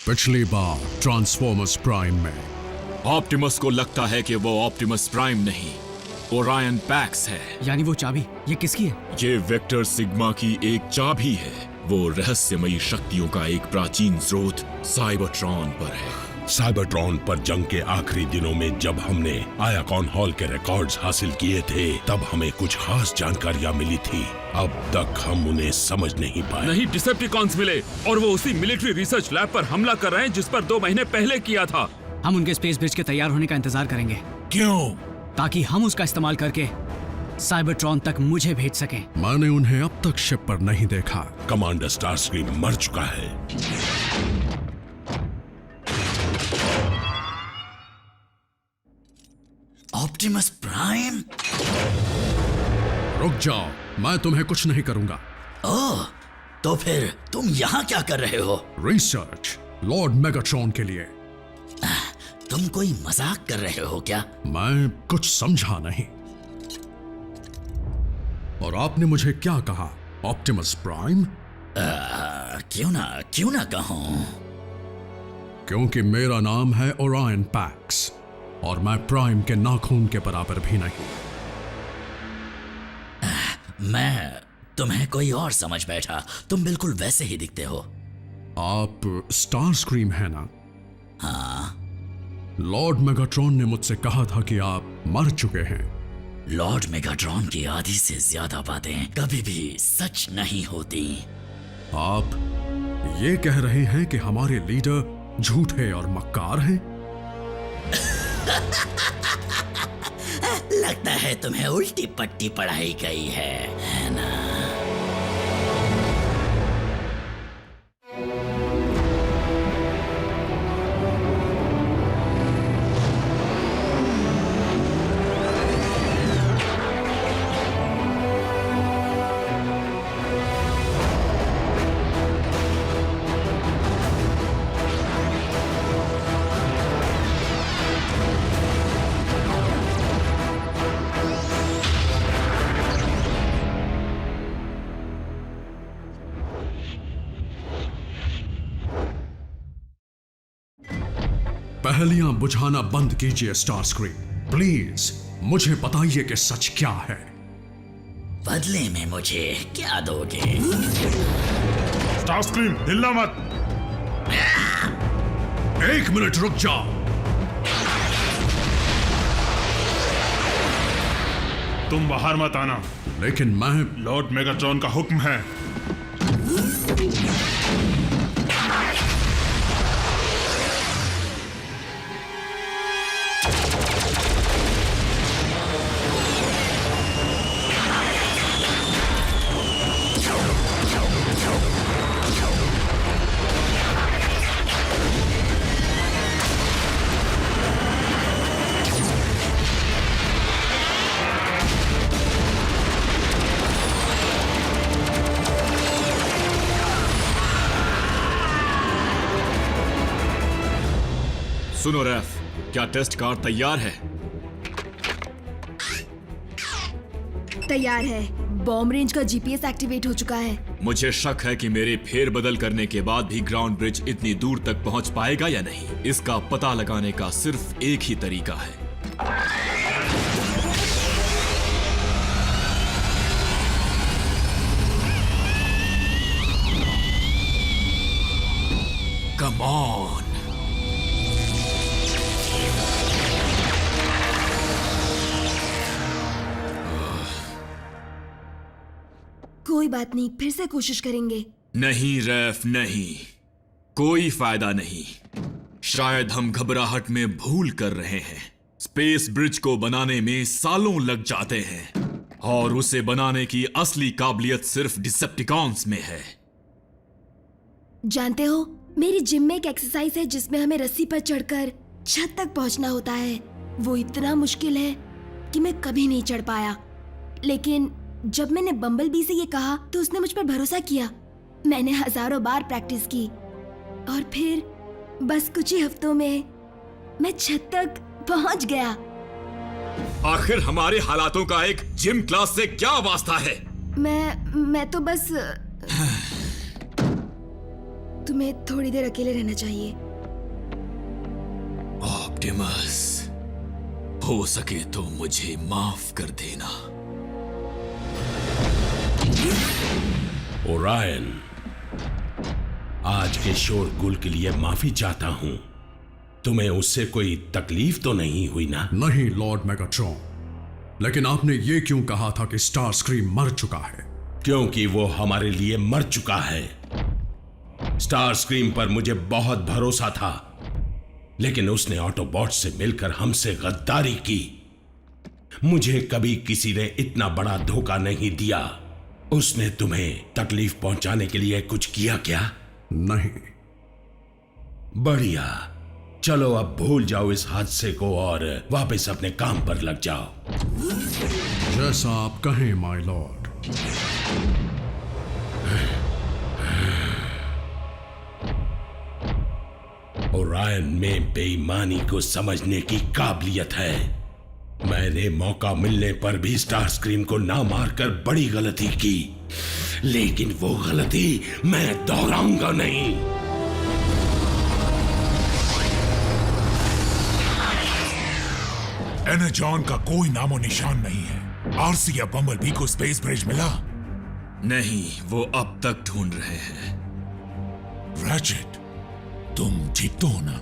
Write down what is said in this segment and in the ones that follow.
पिछली बार transformers prime में Optimus को लगता है कि वो ऑप्टिमस प्राइम नहीं, ओरायन पैक्स है। यानी वो चाबी ये किसकी है? ये वेक्टर सिग्मा की एक चाबी है। वो रहस्यमयी शक्तियों का एक प्राचीन स्रोत साइबरट्रॉन पर है। साइबरट्रॉन पर जंग के आखिरी दिनों में जब हमने आयाकॉन हॉल के रिकॉर्ड्स हासिल किए थे, तब हमें कुछ खास जानकारियां मिली थी। अब तक हम उन्हें समझ नहीं पाए। नहीं, डिसेप्टिकॉन्स मिले और वो उसी मिलिट्री रिसर्च लैब पर हमला कर रहे हैं जिस पर 2 महीने पहले किया था। हम उनके स्पेस ब्रिज के तैयार होने का इंतजार करेंगे। क्यों? ताकि हम उसका इस्तेमाल करके साइबरट्रॉन तक मुझे भेज सकें। मैंने उन्हें अब तक शिप पर नहीं देखा। कमांडर स्टारस्क्रीम मर चुका है। Optimus prime? रुक जाओ, मैं तुम्हें कुछ नहीं करूंगा। ओह, तो फिर तुम यहाँ क्या कर रहे हो? रिसर्च लॉर्ड मेगाट्रॉन के लिए। तुम कोई मजाक कर रहे हो क्या? मैं कुछ समझा नहीं। और आपने मुझे क्या कहा? Optimus prime? क्यों ना कहूं? क्योंकि मेरा नाम है ओरायन पैक्स और मैं प्राइम के नाखून के बराबर भी नहीं। मैं तुम्हें कोई और समझ बैठा। तुम बिल्कुल वैसे ही दिखते हो। आप स्टारस्क्रीम है ना? हाँ। लॉर्ड मेगाट्रॉन ने मुझसे कहा था कि आप मर चुके हैं। लॉर्ड मेगाट्रॉन की आधी से ज्यादा बातें कभी भी सच नहीं होती। आप ये कह रहे हैं कि हमारे लीडर झूठे और मक्कार हैं? लगता है तुम्हें उल्टी पट्टी पढ़ाई गई है ना? पहेलियां बुझाना बंद कीजिए स्टारस्क्रीम। प्लीज मुझे बताइए कि सच क्या है। बदले में मुझे क्या दोगे? स्टारस्क्रीम, हिलना मत। 1 मिनट रुक जाओ। तुम बाहर मत आना। लेकिन मैं लॉर्ड मेगाट्रॉन का हुक्म है। सुनो रैफ, क्या टेस्ट कार तैयार है? तैयार है। बॉम्ब रेंज का जीपीएस एक्टिवेट हो चुका है। मुझे शक है कि मेरे फेरबदल करने के बाद भी ग्राउंड ब्रिज इतनी दूर तक पहुंच पाएगा या नहीं। इसका पता लगाने का सिर्फ एक ही तरीका है। Come on. कोई बात नहीं, फिर से कोशिश करेंगे। नहीं रैफ, नहीं, कोई फायदा नहीं। शायद हम घबराहट में भूल कर रहे हैं। स्पेस ब्रिज को बनाने में सालों लग जाते हैं और उसे बनाने की असली काबिलियत सिर्फ डिसेप्टिकॉन्स में है। जानते हो, मेरी जिम में एक एक्सरसाइज है जिसमें हमें रस्सी पर चढ़कर छत तक पहुंचना होता है। वो इतना मुश्किल है कि मैं कभी नहीं चढ़ पाया। लेकिन जब मैंने बम्बलबी से ये कहा तो उसने मुझ पर भरोसा किया। मैंने हजारों बार प्रैक्टिस की और फिर बस कुछ ही हफ्तों में मैं छत तक पहुंच गया। आखिर हमारे हालातों का एक जिम क्लास से क्या वास्ता है? मैं तो बस तुम्हें थोड़ी देर अकेले रहना चाहिए। ऑप्टिमस, हो सके तो मुझे माफ कर देना। ओरायन, आज के शोरगुल के लिए माफी चाहता हूं। तुम्हें उससे कोई तकलीफ तो नहीं हुई ना? नहीं लॉर्ड मेगाट्रॉन, लेकिन आपने ये क्यों कहा था कि स्टार स्क्रीम मर चुका है? क्योंकि वो हमारे लिए मर चुका है। स्टार स्क्रीम पर मुझे बहुत भरोसा था, लेकिन उसने ऑटोबॉट से मिलकर हमसे गद्दारी की। मुझे कभी किसी ने इतना बड़ा धोखा नहीं दिया। उसने तुम्हें तकलीफ पहुंचाने के लिए कुछ किया क्या? नहीं। बढ़िया, चलो अब भूल जाओ इस हादसे को और वापस अपने काम पर लग जाओ। जैसा आप कहें माय लॉर्ड। ओरायन में बेईमानी को समझने की काबिलियत है। मैंने मौका मिलने पर भी स्टार स्क्रीम को ना मारकर बड़ी गलती की, लेकिन वो गलती मैं दोहराऊंगा नहीं। एनर्जॉन का कोई नामो निशान नहीं है। आरसी या बम्बलबी को स्पेस ब्रिज मिला? नहीं, वो अब तक ढूंढ रहे हैं। रैचेट, तुम ठीक तो हो ना?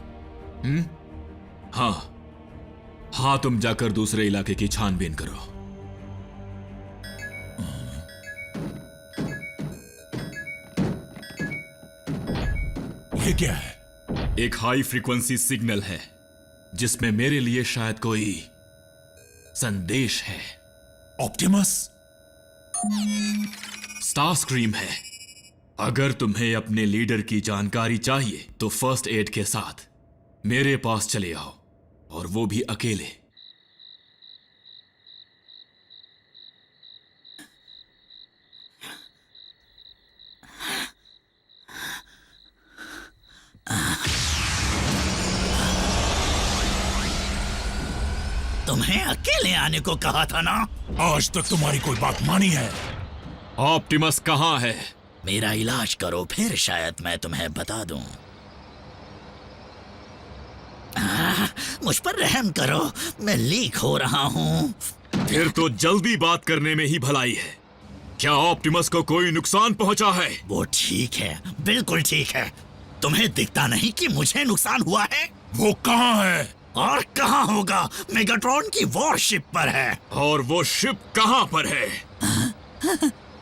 हाँ, तुम जाकर दूसरे इलाके की छानबीन करो। ये क्या है? एक हाई फ्रीक्वेंसी सिग्नल है जिसमें मेरे लिए शायद कोई संदेश है। ऑप्टिमस? स्टार स्क्रीम है। अगर तुम्हें अपने लीडर की जानकारी चाहिए तो फर्स्ट एड के साथ मेरे पास चले आओ, और वो भी अकेले। तुम्हें अकेले आने को कहा था ना? आज तक तुम्हारी कोई बात मानी है? ऑप्टिमस कहाँ है? मेरा इलाज करो, फिर शायद मैं तुम्हें बता दूं। मुझ पर रहम करो, मैं लीक हो रहा हूं। फिर तो जल्दी बात करने में ही भलाई है। क्या ऑप्टिमस को कोई नुकसान पहुंचा है? वो ठीक है, बिल्कुल ठीक है। तुम्हें दिखता नहीं कि मुझे नुकसान हुआ है? वो कहाँ है? और कहाँ होगा? मेगाट्रॉन की वॉरशिप पर है। और वो शिप कहाँ पर है?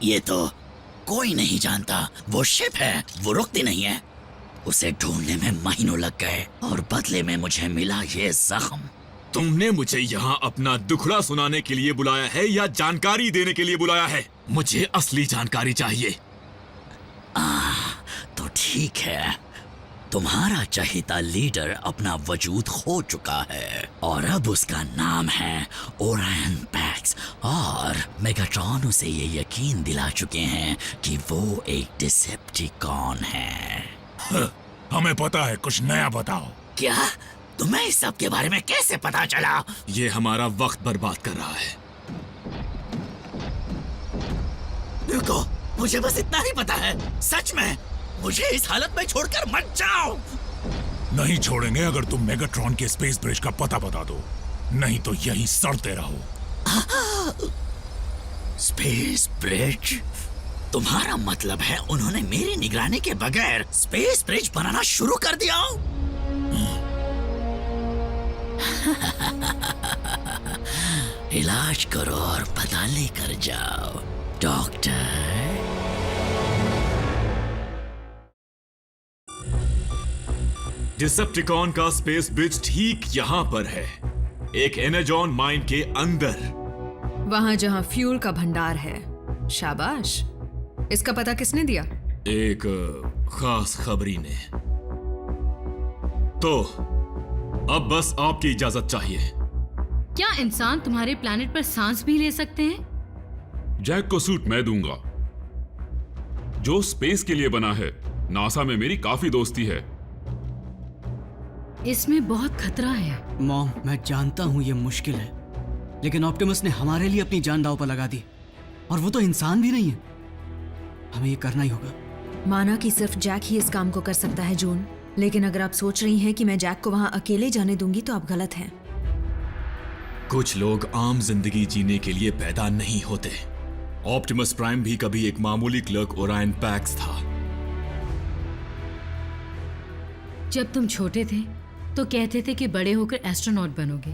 ये तो कोई नहीं जानता। वो शिप है, वो रुकती नहीं है। उसे ढूंढने में महीनों लग गए और बदले में मुझे मिला ये जख्म। तुमने मुझे यहाँ अपना दुखड़ा सुनाने के लिए बुलाया है या जानकारी देने के लिए बुलाया है? मुझे असली जानकारी चाहिए। तो ठीक है, तुम्हारा चहेता लीडर अपना वजूद खो चुका है और अब उसका नाम है ओरायन पैक्स, और मेगाट्रॉन उसे ये यकीन दिला चुके हैं कि वो एक डिसेप्टिकॉन है। हमें पता है, कुछ नया बताओ। क्या? तुम्हें इस सब के बारे में कैसे पता चला? ये हमारा वक्त बर्बाद कर रहा है। रुको, मुझे बस इतना ही पता है। सच में मुझे इस हालत में छोड़कर मत जाओ। नहीं छोड़ेंगे अगर तुम मेगाट्रॉन के स्पेस ब्रिज का पता बता दो, नहीं तो यहीं सड़ते रहो। Space bridge? तुम्हारा मतलब है उन्होंने मेरी निगरानी के बगैर स्पेस ब्रिज बनाना शुरू कर दिया? इलाज करो और पता लेकर जाओ, डॉक्टर। डिसेप्टिकॉन का स्पेस ब्रिज ठीक यहाँ पर है, एक एनर्जॉन माइन के अंदर। वहां जहां फ्यूल का भंडार है। शाबाश। इसका पता किसने दिया? एक खास खबरी ने। तो अब बस आपकी इजाजत चाहिए। क्या इंसान तुम्हारे प्लैनेट पर सांस भी ले सकते हैं? जैक को सूट मैं दूंगा, जो स्पेस के लिए बना है। नासा में मेरी काफी दोस्ती है। इसमें बहुत खतरा है। मॉम, मैं जानता हूं ये मुश्किल है, लेकिन ऑप्टिमस ने हमारे लिए अपनी जान दांव पर लगा दी, और वो तो इंसान भी नहीं है। हमें ये करना ही होगा। माना कि सिर्फ जैक ही इस काम को कर सकता है जून, लेकिन अगर आप सोच रही हैं कि मैं जैक को वहां अकेले जाने दूंगी तो आप गलत हैं। कुछ लोग आम जिंदगी जीने के लिए पैदा नहीं होते। ऑप्टिमस प्राइम भी कभी एक मामूली क्लर्क ओरायन पैक्स था। जब तुम छोटे थे तो कहते थे कि बड़े होकर एस्ट्रोनॉट बनोगे।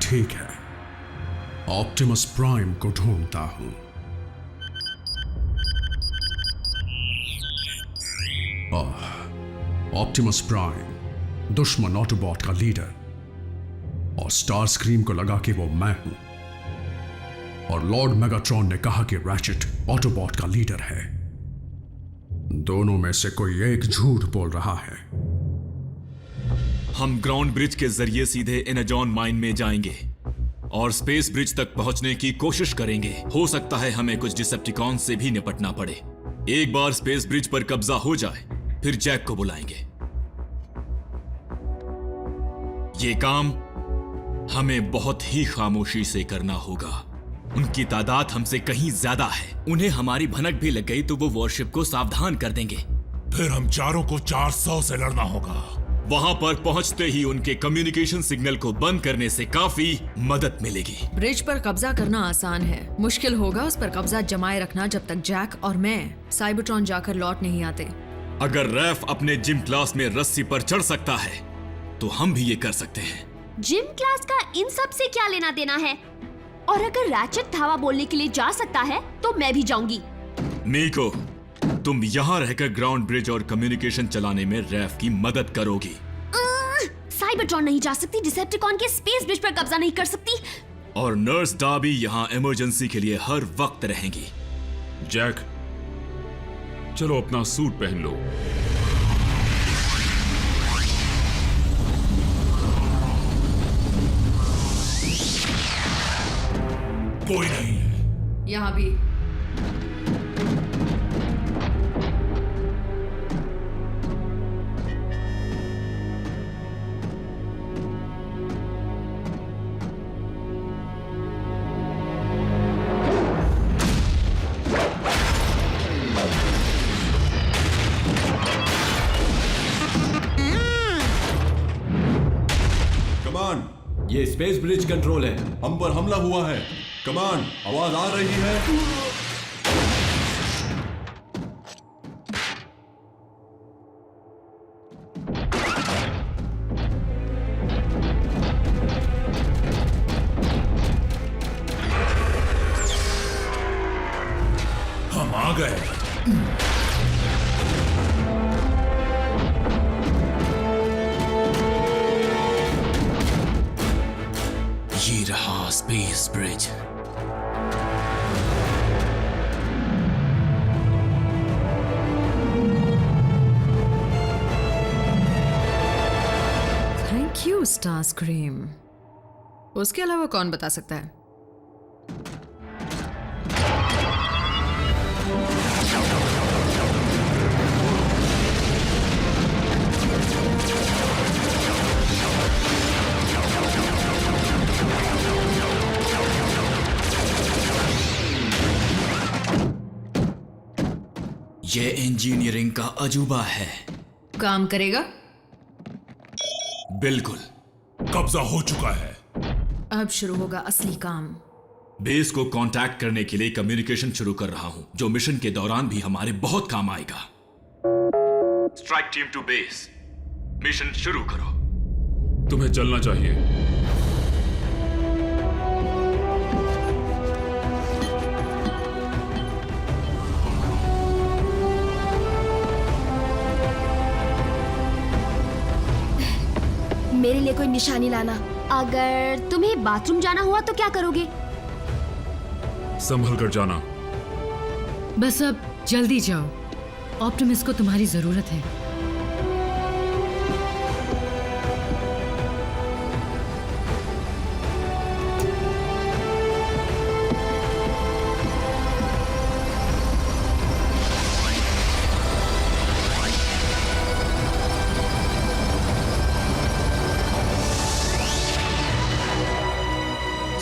ठीक है, ऑप्टिमस प्राइम को ढूंढता हूं। ऑप्टिमस प्राइम दुश्मन ऑटोबॉट का लीडर, और स्टार स्क्रीम को लगा कि वो मैं हूं, और लॉर्ड मेगाट्रॉन ने कहा कि रैचेट ऑटोबॉट का लीडर है। दोनों में से कोई एक झूठ बोल रहा है। हम ग्राउंड ब्रिज के जरिए सीधे एनाजॉन माइन में जाएंगे और स्पेस ब्रिज तक पहुंचने की कोशिश करेंगे। हो सकता है हमें कुछ डिसेप्टिकॉन से भी निपटना पड़े। एक बार स्पेस ब्रिज पर कब्जा हो जाए फिर जैक को बुलाएंगे। ये काम हमें बहुत ही खामोशी से करना होगा। उनकी तादाद हमसे कहीं ज्यादा है। उन्हें हमारी भनक भी लग गई तो वो वॉरशिप को सावधान कर देंगे। फिर हम चारों को 400 से लड़ना होगा। वहां पर पहुंचते ही उनके कम्युनिकेशन सिग्नल को बंद करने से काफी मदद मिलेगी। ब्रिज पर कब्जा करना आसान है, मुश्किल होगा उस पर कब्जा जमाए रखना जब तक जैक और मैं साइबरट्रॉन जाकर लौट नहीं आते। अगर रैफ अपने जिम क्लास में रस्सी पर चढ़ सकता है तो हम भी ये कर सकते हैं। जिम क्लास का इन सब से क्या लेना देना है? और अगर रैचेट धावा बोलने के लिए जा सकता है तो मैं भी जाऊंगी। नीको, तुम यहाँ रहकर ग्राउंड ब्रिज और कम्युनिकेशन चलाने में रैफ की मदद करोगी। साइबरट्रॉन नहीं जा सकती, डिसेप्टिकॉन के स्पेस ब्रिज पर कब्जा नहीं कर सकती, और नर्स डार्बी यहाँ इमरजेंसी के लिए हर वक्त रहेंगी। जैक, चलो अपना सूट पहन लो। कोई नहीं है यहाँ भी। कमान, ये स्पेस ब्रिज कंट्रोल है। हम पर हमला हुआ है। कमान, आवाज आ रही है? हम आ गए। ये रहा space bridge. Thank you star scream. उसके अलावा कौन बता सकता है? ये इंजीनियरिंग का अजूबा है। काम करेगा? बिल्कुल। कब्जा हो चुका है। अब शुरू होगा असली काम। बेस को कांटेक्ट करने के लिए कम्युनिकेशन शुरू कर रहा हूं, जो मिशन के दौरान भी हमारे बहुत काम आएगा। Strike team to base, mission शुरू करो। तुम्हें चलना चाहिए। मेरे लिए कोई निशानी लाना। अगर तुम्हें बाथरूम जाना हुआ तो क्या करोगे? संभल कर जाना। बस अब जल्दी जाओ, ऑप्टिमस को तुम्हारी जरूरत है।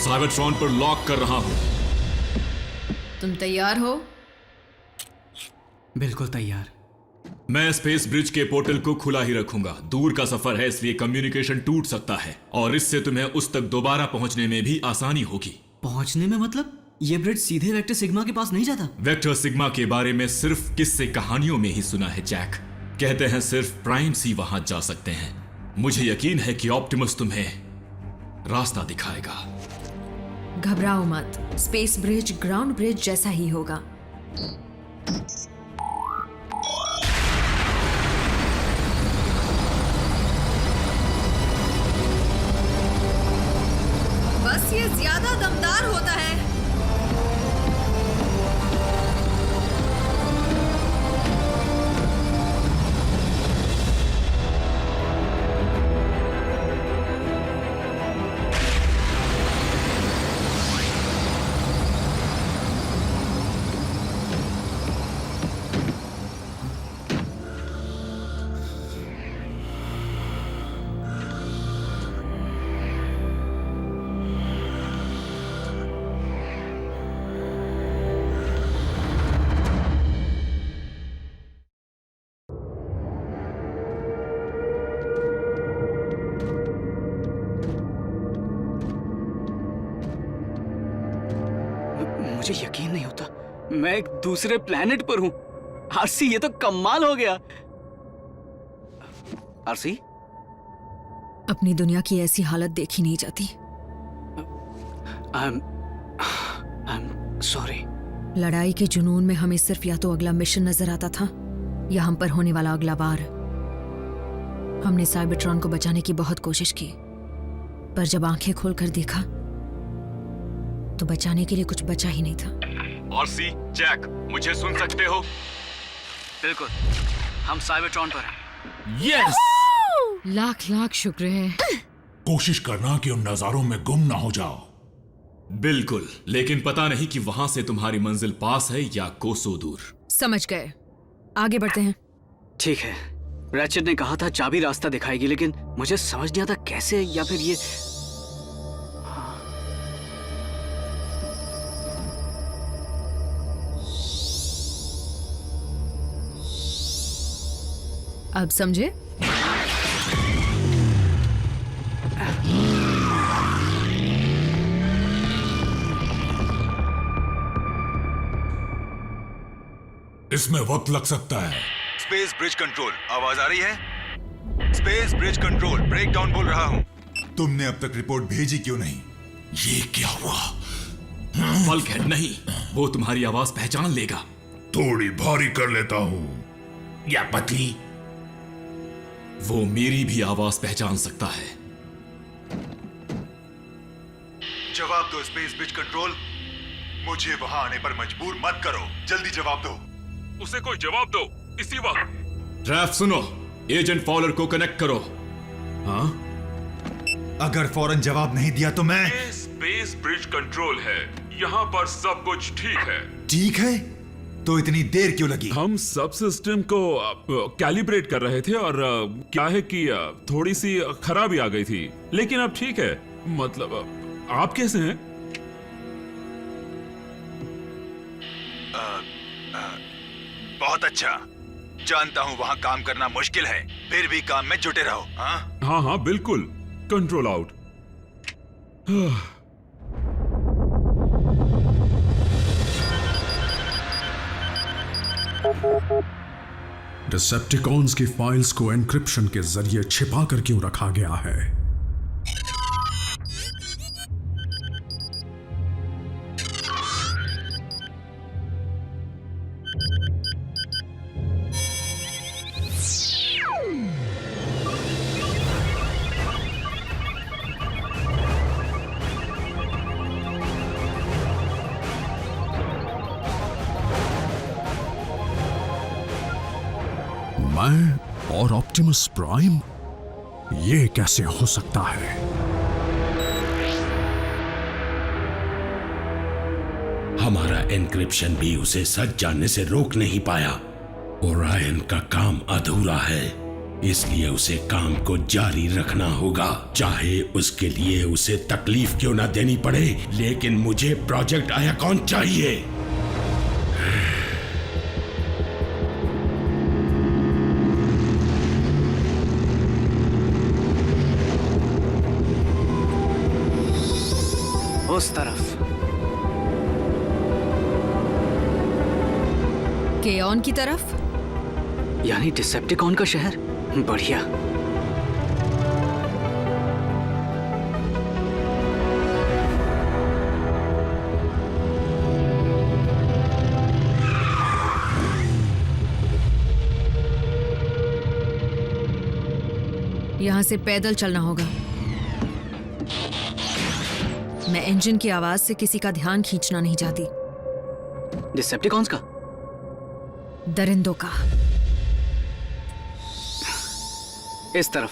साइबरट्रॉन पर लॉक कर रहा हूं। तुम तैयार हो? बिल्कुल तैयार। मैं स्पेस ब्रिज के पोर्टल को खुला ही रखूंगा। दूर का सफर है, इसलिए कम्युनिकेशन टूट सकता है और इससे तुम्हें उस तक दोबारा पहुंचने में भी आसानी होगी। पहुंचने में मतलब? ये ब्रिज सीधे वेक्टर सिग्मा के पास नहीं जाता? वेक्टर सिग्मा के बारे में सिर्फ किस्से कहानियों में ही सुना है जैक। कहते हैं सिर्फ प्राइम्स ही वहां जा सकते हैं। मुझे यकीन है कि ऑप्टिमस तुम्हें रास्ता दिखाएगा। घबराओ मत, स्पेस ब्रिज ग्राउंड ब्रिज जैसा ही होगा। बस ये ज्यादा दमदार होता है। मुझे यकीन नहीं होता, मैं एक दूसरे प्लेनेट पर हूं। आरसी, ये तो कमाल हो गया। आरसी, अपनी दुनिया की ऐसी हालत देखी नहीं जाती। I'm sorry। लड़ाई के जुनून में हमें सिर्फ या तो अगला मिशन नजर आता था या हम पर होने वाला अगला वार। हमने साइबरट्रॉन को बचाने की बहुत कोशिश की, पर जब आंखें खोलकर देखा तो बचाने के लिए कुछ बचा ही नहीं था। आरसी, जैक, मुझे सुन सकते हो? बिल्कुल, हम साइबरट्रॉन पर हैं। यस! लाख लाख शुक्र है। कोशिश करना कि उन नजारों में गुम ना हो जाओ। बिल्कुल, लेकिन पता नहीं कि वहां से तुम्हारी मंजिल पास है या कोसों दूर। समझ गए, आगे बढ़ते हैं। ठीक है, रैचेट ने कहा था चाबी रास्ता दिखाएगी, लेकिन मुझे समझ नहीं आता कैसे, या फिर ये अब समझे? इसमें वक्त लग सकता है। स्पेस ब्रिज कंट्रोल, आवाज आ रही है? Space bridge control, break down बोल रहा हूं। तुमने अब तक रिपोर्ट भेजी क्यों नहीं? ये क्या हुआ? बल्कहेड नहीं, वो तुम्हारी आवाज पहचान लेगा। थोड़ी भारी कर लेता हूं या पतली? वो मेरी भी आवाज पहचान सकता है। जवाब दो स्पेस ब्रिज कंट्रोल। मुझे वहां आने पर मजबूर मत करो, जल्दी जवाब दो। उसे कोई जवाब दो इसी वक्त। ड्रैफ्ट सुनो, एजेंट फॉलर को कनेक्ट करो। हाँ? अगर फौरन जवाब नहीं दिया तो मैं... ये स्पेस ब्रिज कंट्रोल है, यहाँ पर सब कुछ ठीक है। ठीक है? तो इतनी देर क्यों लगी? हम सब सिस्टम को कैलिब्रेट कर रहे थे और क्या है कि थोड़ी सी खराबी आ गई थी, लेकिन अब ठीक है। मतलब आप कैसे हैं? बहुत अच्छा। जानता हूं वहां काम करना मुश्किल है, फिर भी काम में जुटे रहो। हाँ हाँ बिल्कुल। Control out. डिसेप्टिकॉन्स की फाइल्स को एन्क्रिप्शन के जरिए छिपा कर क्यों रखा गया है? मैं और ऑप्टिमस प्राइम? ये कैसे हो सकता है? हमारा एन्क्रिप्शन भी उसे सच जानने से रोक नहीं पाया। ओरायन का काम अधूरा है। इसलिए उसे काम को जारी रखना होगा, चाहे उसके लिए उसे तकलीफ क्यों ना देनी पड़े, लेकिन मुझे प्रोजेक्ट आयाकॉन चाहिए। उस तरफ केऑन की तरफ, यानी डिसेप्टिकॉन का शहर। बढ़िया। यहां से पैदल चलना होगा। मैं इंजन की आवाज से किसी का ध्यान खींचना नहीं चाहती। डिसेप्टिकॉन्स का? दरिंदों का। इस तरफ।